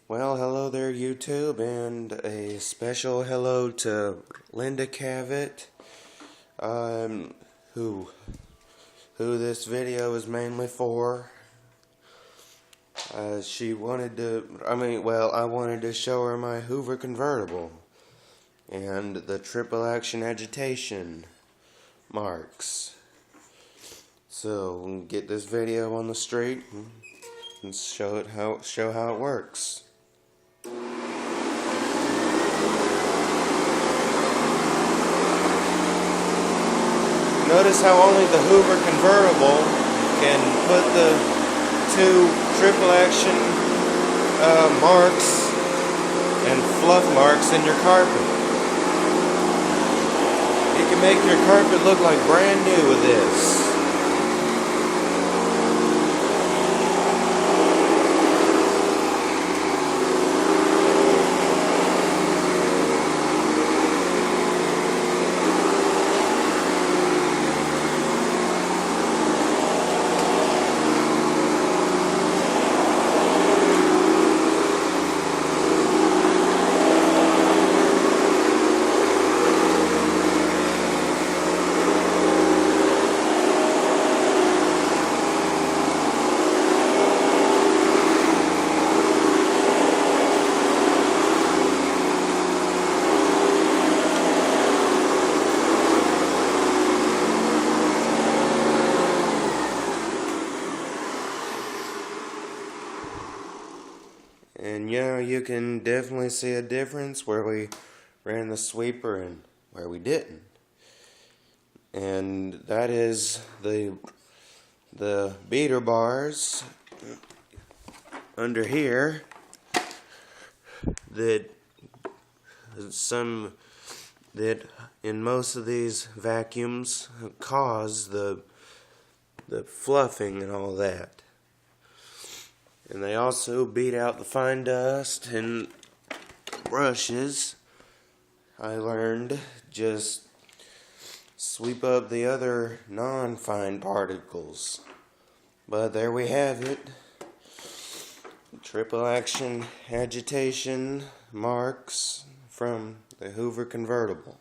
Well, hello there, YouTube, and a special hello to Linda Cavett, who this video is mainly for. She wanted to, I wanted to show her my Hoover Convertible and the triple action agitation marks. So we'll get this video on the street and show how it works. Notice how only the Hoover Convertible can put the two triple action marks and fluff marks in your carpet. You can make your carpet look like brand new with this. And you can definitely see a difference where we ran the sweeper and where we didn't. And that is the beater bars under here that in most of these vacuums cause the fluffing and all that. And they also beat out the fine dust and brushes. I learned just sweep up the other non-fine particles. But there we have it. Triple action agitation marks from the Hoover Convertible.